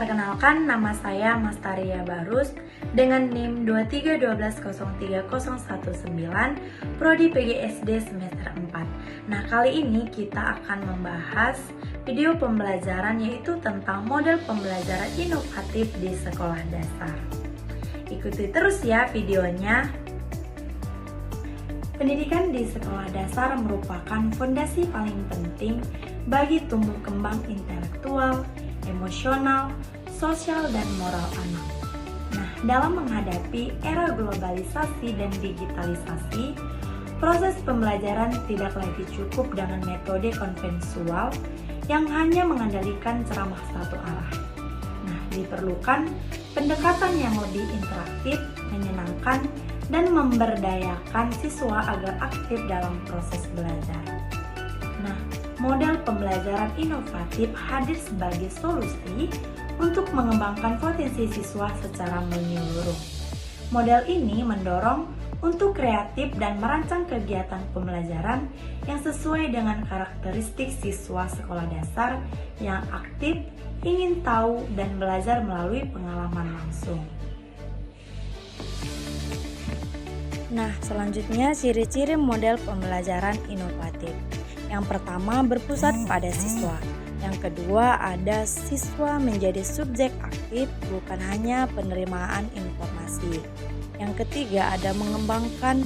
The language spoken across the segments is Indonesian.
Perkenalkan, nama saya Mastaria Barus dengan NIM 2312030119 Prodi PGSD semester 4. Nah, kali ini kita akan membahas video pembelajaran yaitu tentang model pembelajaran inovatif di sekolah dasar. Ikuti terus ya videonya. Pendidikan di sekolah dasar merupakan fondasi paling penting bagi tumbuh kembang intelektual, emosional, sosial, dan moral anak. Nah, dalam menghadapi era globalisasi dan digitalisasi, proses pembelajaran tidak lagi cukup dengan metode konvensional yang hanya mengandalkan ceramah satu arah. Nah, diperlukan pendekatan yang lebih interaktif, menyenangkan, dan memberdayakan siswa agar aktif dalam proses belajar. Nah, model pembelajaran inovatif hadir sebagai solusi untuk mengembangkan potensi siswa secara menyeluruh. Model ini mendorong untuk kreatif dan merancang kegiatan pembelajaran yang sesuai dengan karakteristik siswa sekolah dasar yang aktif, ingin tahu, dan belajar melalui pengalaman langsung. Nah, selanjutnya ciri-ciri model pembelajaran inovatif. Yang pertama, berpusat pada siswa. Yang kedua, ada siswa menjadi subjek aktif, bukan hanya penerimaan informasi. Yang ketiga, ada mengembangkan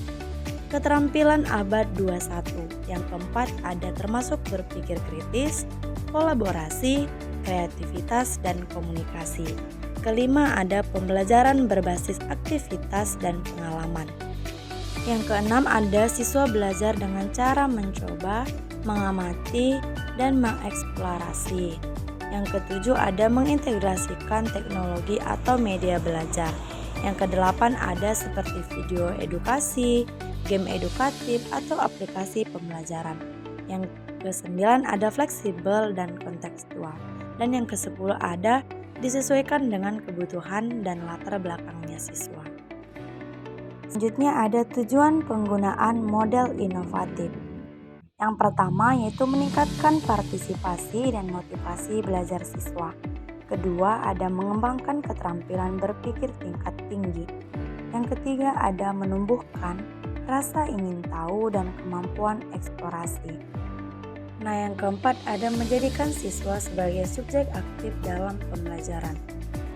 keterampilan abad 21. Yang keempat, ada termasuk berpikir kritis, kolaborasi, kreativitas, dan komunikasi. Kelima, ada pembelajaran berbasis aktivitas dan pengalaman. Yang keenam, ada siswa belajar dengan cara mencoba, mengamati, dan mengeksplorasi. Yang ketujuh, ada mengintegrasikan teknologi atau media belajar. Yang kedelapan, ada seperti video edukasi, game edukatif, atau aplikasi pembelajaran. Yang kesembilan, ada fleksibel dan kontekstual. Dan yang kesepuluh, ada disesuaikan dengan kebutuhan dan latar belakangnya siswa. Selanjutnya ada tujuan penggunaan model inovatif. Yang pertama yaitu meningkatkan partisipasi dan motivasi belajar siswa. Kedua, ada mengembangkan keterampilan berpikir tingkat tinggi. Yang ketiga, ada menumbuhkan rasa ingin tahu dan kemampuan eksplorasi. Nah, yang keempat, ada menjadikan siswa sebagai subjek aktif dalam pembelajaran.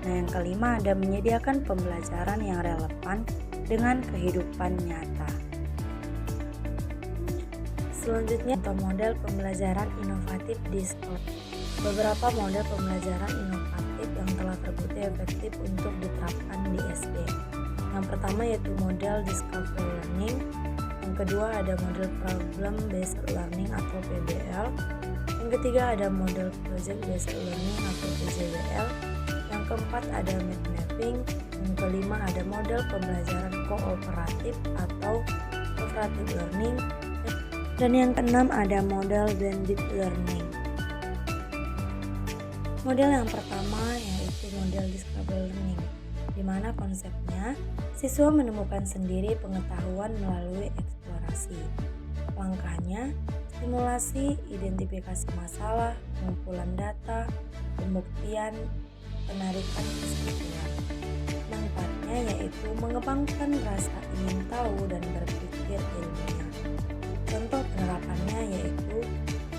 Nah, yang kelima, ada menyediakan pembelajaran yang relevan dengan kehidupan nyata. Selanjutnya, model pembelajaran inovatif di sekolah. Beberapa model pembelajaran inovatif yang telah terbukti efektif untuk diterapkan di SD. Yang pertama yaitu model Discovery Learning. Yang kedua ada model Problem Based Learning atau PBL. Yang ketiga ada model Project Based Learning atau PJBL. Yang keempat ada Mind Mapping. Yang kelima ada model pembelajaran kooperatif atau Cooperative Learning. Dan yang keenam ada model Blended Learning. Model yang pertama yaitu model Discovery Learning, di mana konsepnya siswa menemukan sendiri pengetahuan melalui eksplorasi. Langkahnya, simulasi, identifikasi masalah, pengumpulan data, pembuktian, penarikan kesimpulan. Manfaatnya yaitu mengembangkan rasa ingin tahu dan berpikir ilmiah. Contoh penerapannya yaitu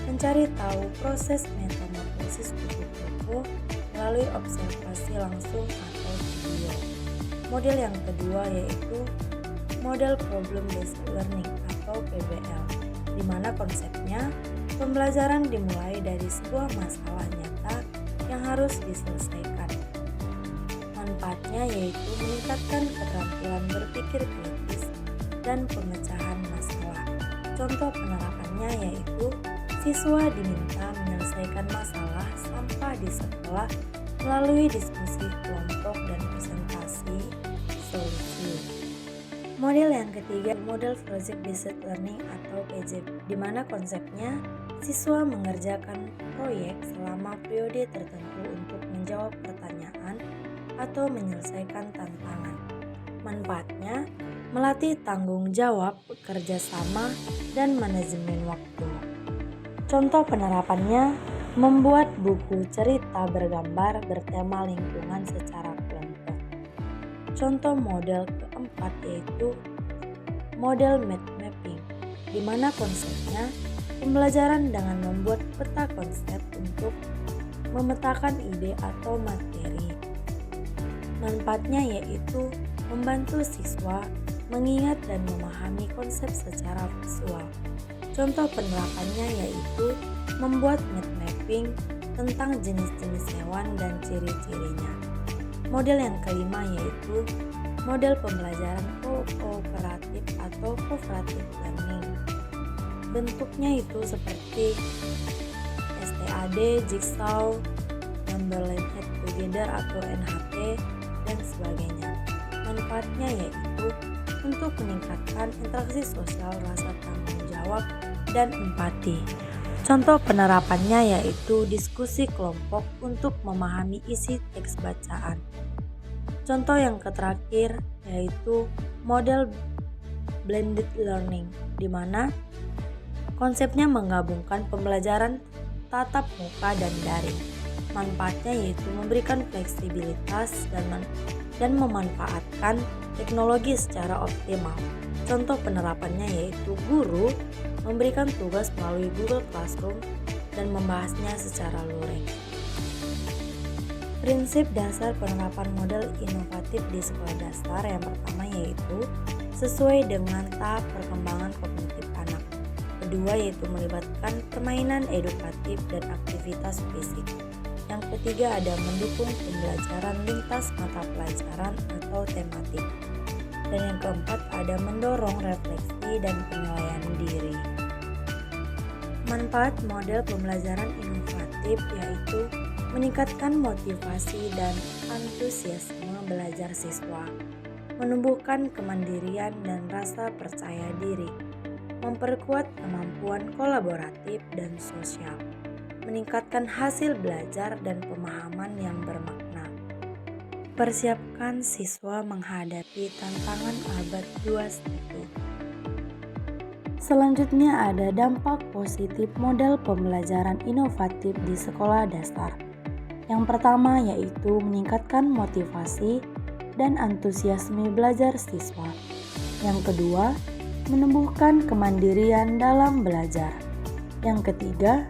mencari tahu proses metamorfosis kupu-kupu melalui observasi langsung atau video. Model yang kedua yaitu model Problem Based Learning atau PBL, di mana konsepnya pembelajaran dimulai dari sebuah masalah nyata yang harus diselesaikan. Manfaatnya yaitu meningkatkan keterampilan berpikir kritis dan pemecahan masalah. Contoh penerapannya yaitu siswa diminta menyelesaikan masalah sampah di sekolah melalui diskusi kelompok dan presentasi solusi. Model yang ketiga, model Project Based Learning atau PJB, di mana konsepnya siswa mengerjakan proyek selama periode tertentu untuk menjawab pertanyaan atau menyelesaikan tantangan. Manfaatnya, melatih tanggung jawab, kerjasama, dan manajemen waktu. Contoh penerapannya Membuat buku cerita bergambar bertema lingkungan secara kelompok. Contoh model keempat yaitu model mind mapping, di mana konsepnya pembelajaran dengan membuat peta konsep untuk memetakan ide atau materi. Manfaatnya yaitu membantu siswa mengingat dan memahami konsep secara visual. Contoh penerapannya yaitu membuat mind mapping tentang jenis-jenis hewan dan ciri-cirinya. Model yang kelima yaitu model pembelajaran kooperatif atau cooperative learning. Bentuknya itu seperti STAD, Jigsaw, Number Add Together atau NHT, dan sebagainya. Manfaatnya yaitu untuk meningkatkan interaksi sosial, rasa tanggung jawab, dan empati. Contoh penerapannya yaitu diskusi kelompok untuk memahami isi teks bacaan. Contoh yang terakhir yaitu model blended learning, di mana konsepnya menggabungkan pembelajaran tatap muka dan daring. Manfaatnya yaitu memberikan fleksibilitas dan memanfaatkan teknologi secara optimal. Contoh penerapannya yaitu guru memberikan tugas melalui Google Classroom dan membahasnya secara luring. Prinsip dasar penerapan model inovatif di sekolah dasar yang pertama yaitu sesuai dengan tahap perkembangan kognitif anak. Kedua yaitu melibatkan permainan edukatif dan aktivitas fisik. Yang ketiga ada mendukung pembelajaran lintas mata pelajaran atau tematik. Dan yang keempat ada mendorong refleksi dan penilaian diri. Manfaat model pembelajaran inovatif yaitu meningkatkan motivasi dan antusiasme belajar siswa, menumbuhkan kemandirian dan rasa percaya diri, memperkuat kemampuan kolaboratif dan sosial, meningkatkan hasil belajar dan pemahaman yang bermakna. Persiapkan siswa menghadapi tantangan abad 21. Selanjutnya ada dampak positif model pembelajaran inovatif di sekolah dasar. Yang pertama yaitu meningkatkan motivasi dan antusiasme belajar siswa. Yang kedua, menumbuhkan kemandirian dalam belajar. Yang ketiga,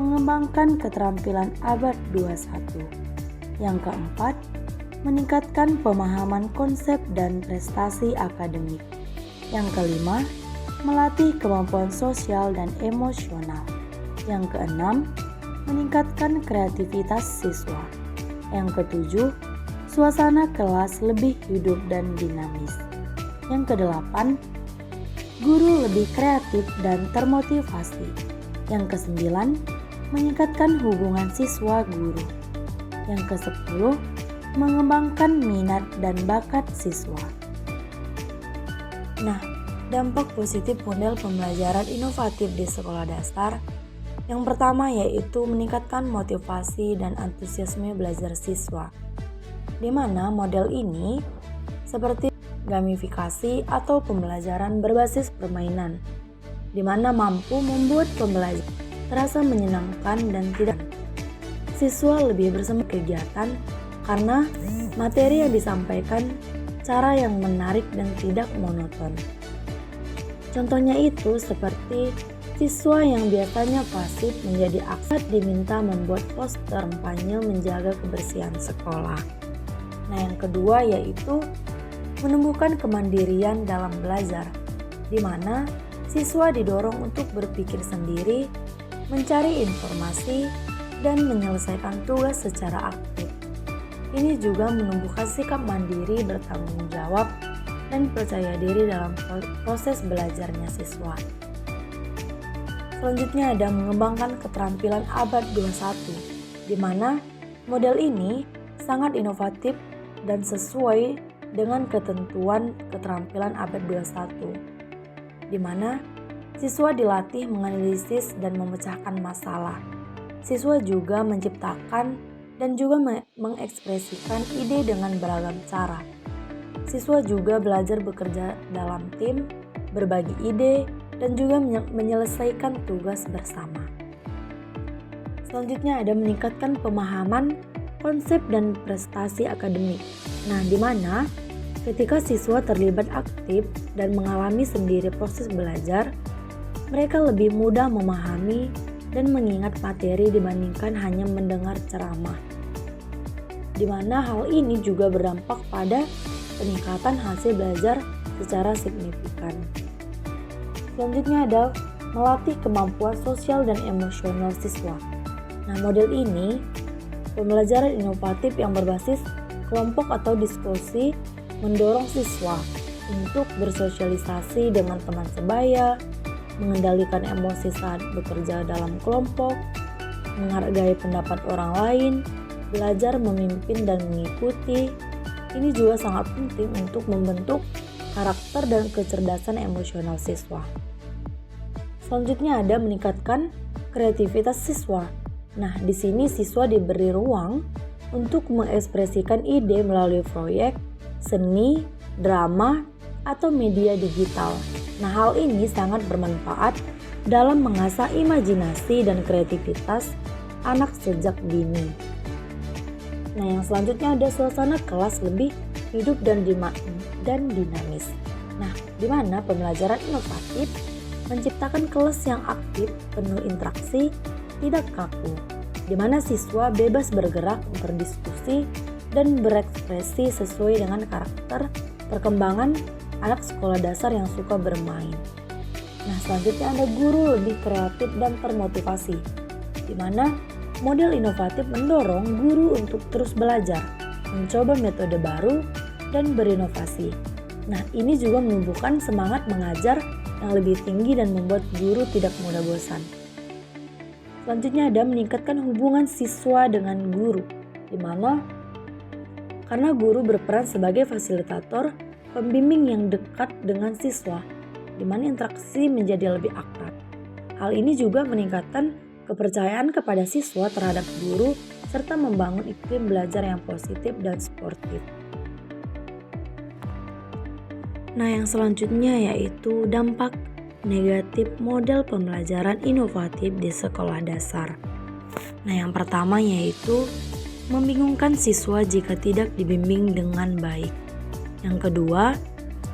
mengembangkan keterampilan abad 21. Yang keempat, meningkatkan pemahaman konsep dan prestasi akademik. Yang kelima, melatih kemampuan sosial dan emosional. Yang keenam, meningkatkan kreativitas siswa. Yang ketujuh, suasana kelas lebih hidup dan dinamis. Yang kedelapan, guru lebih kreatif dan termotivasi. Yang kesembilan, meningkatkan hubungan siswa-guru. Yang kesepuluh, mengembangkan minat dan bakat siswa. Nah, dampak positif model pembelajaran inovatif di sekolah dasar. Yang pertama yaitu meningkatkan motivasi dan antusiasme belajar siswa, di mana model ini seperti gamifikasi atau pembelajaran berbasis permainan, di mana mampu membuat pembelajaran terasa menyenangkan dan tidak. Siswa lebih bersemangat kegiatan karena materi yang disampaikan cara yang menarik dan tidak monoton. Contohnya itu seperti siswa yang biasanya pasif menjadi aktif diminta membuat poster kampanye menjaga kebersihan sekolah. Nah, yang kedua yaitu menumbuhkan kemandirian dalam belajar, di mana siswa didorong untuk berpikir sendiri, mencari informasi, dan menyelesaikan tugas secara aktif. Ini juga menumbuhkan sikap mandiri, bertanggung jawab, dan percaya diri dalam proses belajarnya siswa. Selanjutnya ada mengembangkan keterampilan abad 21, di mana model ini sangat inovatif dan sesuai dengan ketentuan keterampilan abad 21, di mana siswa dilatih menganalisis dan memecahkan masalah. Siswa juga menciptakan dan juga mengekspresikan ide dengan beragam cara. Siswa juga belajar bekerja dalam tim, berbagi ide, dan juga menyelesaikan tugas bersama. Selanjutnya ada meningkatkan pemahaman konsep dan prestasi akademik. Nah, di mana ketika siswa terlibat aktif dan mengalami sendiri proses belajar, mereka lebih mudah memahami dan mengingat materi dibandingkan hanya mendengar ceramah. Di mana hal ini juga berdampak pada peningkatan hasil belajar secara signifikan. Selanjutnya ada melatih kemampuan sosial dan emosional siswa. Nah, model ini pembelajaran inovatif yang berbasis kelompok atau diskusi mendorong siswa untuk bersosialisasi dengan teman sebaya, mengendalikan emosi saat bekerja dalam kelompok, menghargai pendapat orang lain, belajar memimpin dan mengikuti. Ini juga sangat penting untuk membentuk karakter dan kecerdasan emosional siswa. Selanjutnya ada meningkatkan kreativitas siswa. Nah, di sini siswa diberi ruang untuk mengekspresikan ide melalui proyek, seni, drama, atau media digital. Nah, hal ini sangat bermanfaat dalam mengasah imajinasi dan kreativitas anak sejak dini. Nah, yang selanjutnya ada suasana kelas lebih hidup dan dinamis. Nah, di mana pembelajaran inovatif menciptakan kelas yang aktif, penuh interaksi, tidak kaku, di mana siswa bebas bergerak, berdiskusi, dan berekspresi sesuai dengan karakter perkembangan anak sekolah dasar yang suka bermain. Nah, selanjutnya ada guru lebih kreatif dan termotivasi, di mana model inovatif mendorong guru untuk terus belajar, mencoba metode baru, dan berinovasi. Nah, ini juga menumbuhkan semangat mengajar yang lebih tinggi dan membuat guru tidak mudah bosan. Selanjutnya ada meningkatkan hubungan siswa dengan guru, di mana karena guru berperan sebagai fasilitator, pembimbing yang dekat dengan siswa, di mana interaksi menjadi lebih akrab. Hal ini juga meningkatkan kepercayaan kepada siswa terhadap guru, serta membangun iklim belajar yang positif dan sportif. Nah, yang selanjutnya yaitu dampak negatif model pembelajaran inovatif di sekolah dasar. Nah, yang pertama yaitu membingungkan siswa jika tidak dibimbing dengan baik. Yang kedua,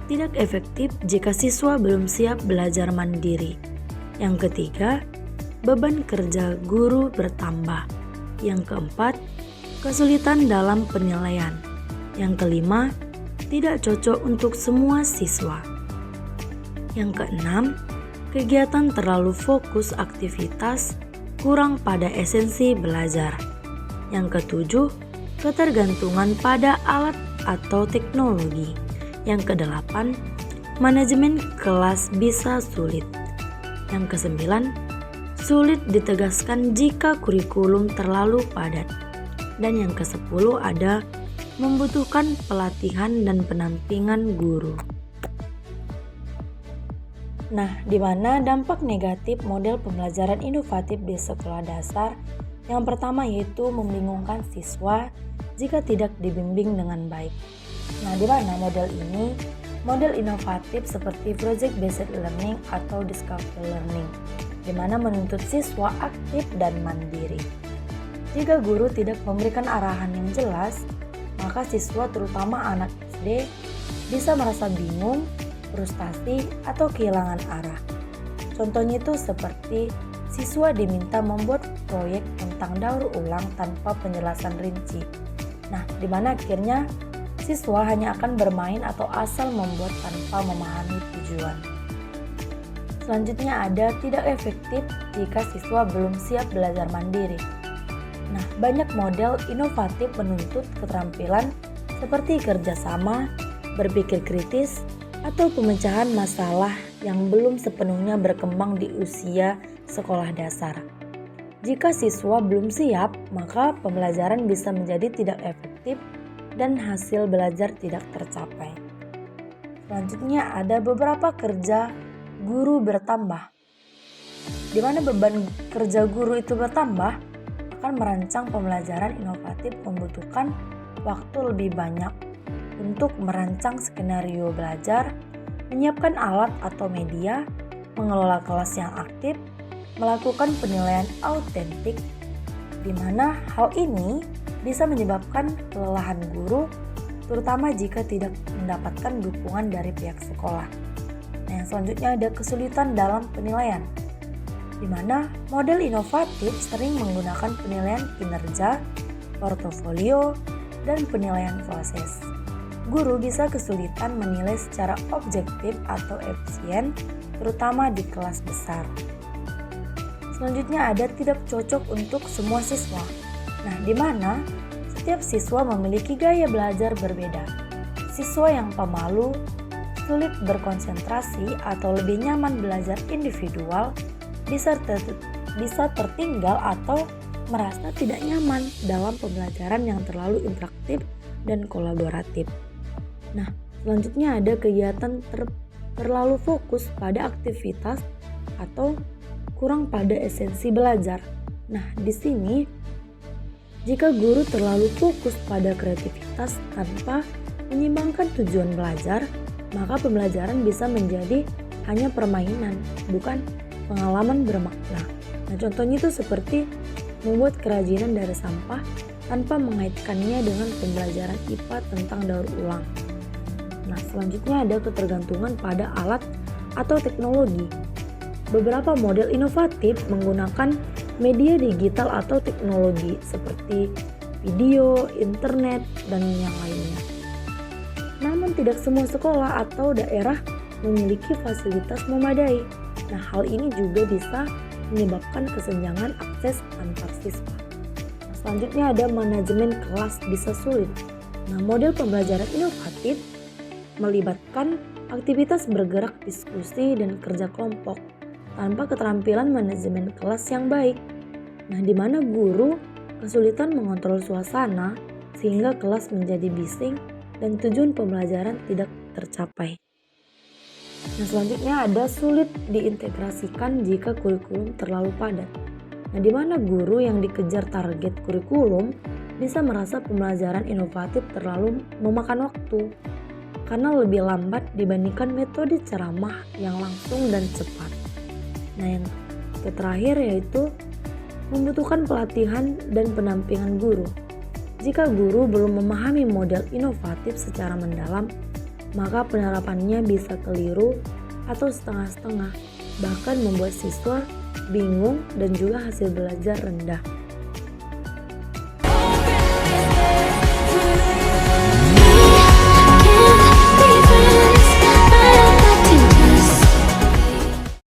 tidak efektif jika siswa belum siap belajar mandiri. Yang ketiga, beban kerja guru bertambah. Yang keempat, kesulitan dalam penilaian. Yang kelima, tidak cocok untuk semua siswa. Yang keenam, kegiatan terlalu fokus aktivitas, kurang pada esensi belajar. Yang ketujuh, ketergantungan pada alat atau teknologi. Yang kedelapan, manajemen kelas bisa sulit. Yang kesembilan, sulit ditegaskan jika kurikulum terlalu padat. Dan yang kesepuluh ada membutuhkan pelatihan dan pendampingan guru. Nah, di mana dampak negatif model pembelajaran inovatif di sekolah dasar? Yang pertama yaitu membingungkan siswa jika tidak dibimbing dengan baik. Nah, di mana model inovatif seperti project based learning atau discovery learning, di mana menuntut siswa aktif dan mandiri. Jika guru tidak memberikan arahan yang jelas, maka siswa terutama anak SD bisa merasa bingung, frustasi, atau kehilangan arah. Contohnya itu seperti siswa diminta membuat proyek tentang daur ulang tanpa penjelasan rinci. Nah, di mana akhirnya siswa hanya akan bermain atau asal membuat tanpa memahami tujuan. Selanjutnya ada tidak efektif jika siswa belum siap belajar mandiri. Nah, banyak model inovatif menuntut keterampilan seperti kerjasama, berpikir kritis, atau pemecahan masalah yang belum sepenuhnya berkembang di usia sekolah dasar. Jika siswa belum siap, maka pembelajaran bisa menjadi tidak efektif dan hasil belajar tidak tercapai. Selanjutnya ada beberapa kerja guru bertambah. Di mana beban kerja guru itu bertambah, akan merancang pembelajaran inovatif membutuhkan waktu lebih banyak untuk merancang skenario belajar, menyiapkan alat atau media, mengelola kelas yang aktif, melakukan penilaian autentik, di mana hal ini bisa menyebabkan kelelahan guru, terutama jika tidak mendapatkan dukungan dari pihak sekolah. Nah, yang selanjutnya ada kesulitan dalam penilaian, di mana model inovatif sering menggunakan penilaian kinerja, portofolio, dan penilaian proses. Guru bisa kesulitan menilai secara objektif atau efisien, terutama di kelas besar. Selanjutnya ada tidak cocok untuk semua siswa. Nah, di mana setiap siswa memiliki gaya belajar berbeda. Siswa yang pemalu, sulit berkonsentrasi, atau lebih nyaman belajar individual bisa tertinggal atau merasa tidak nyaman dalam pembelajaran yang terlalu interaktif dan kolaboratif. Nah, selanjutnya ada kegiatan terlalu fokus pada aktivitas atau kurang pada esensi belajar. Nah, di sini jika guru terlalu fokus pada kreativitas tanpa menyimbangkan tujuan belajar, maka pembelajaran bisa menjadi hanya permainan, bukan pengalaman bermakna. Nah, contohnya itu seperti membuat kerajinan dari sampah tanpa mengaitkannya dengan pembelajaran IPA tentang daur ulang. Nah, selanjutnya ada ketergantungan pada alat atau teknologi. Beberapa model inovatif menggunakan media digital atau teknologi seperti video, internet, dan yang lainnya. Namun tidak semua sekolah atau daerah memiliki fasilitas memadai. Nah, hal ini juga bisa menyebabkan kesenjangan akses antar siswa. Nah, selanjutnya ada manajemen kelas bisa sulit. Nah, model pembelajaran inovatif melibatkan aktivitas bergerak, diskusi, dan kerja kelompok tanpa keterampilan manajemen kelas yang baik. Nah, di mana guru kesulitan mengontrol suasana sehingga kelas menjadi bising dan tujuan pembelajaran tidak tercapai. Nah, selanjutnya ada sulit diintegrasikan jika kurikulum terlalu padat. Nah, di mana guru yang dikejar target kurikulum bisa merasa pembelajaran inovatif terlalu memakan waktu karena lebih lambat dibandingkan metode ceramah yang langsung dan cepat. Nah, yang terakhir yaitu membutuhkan pelatihan dan pendampingan guru. Jika guru belum memahami model inovatif secara mendalam, maka penerapannya bisa keliru atau setengah-setengah, bahkan membuat siswa bingung dan juga hasil belajar rendah.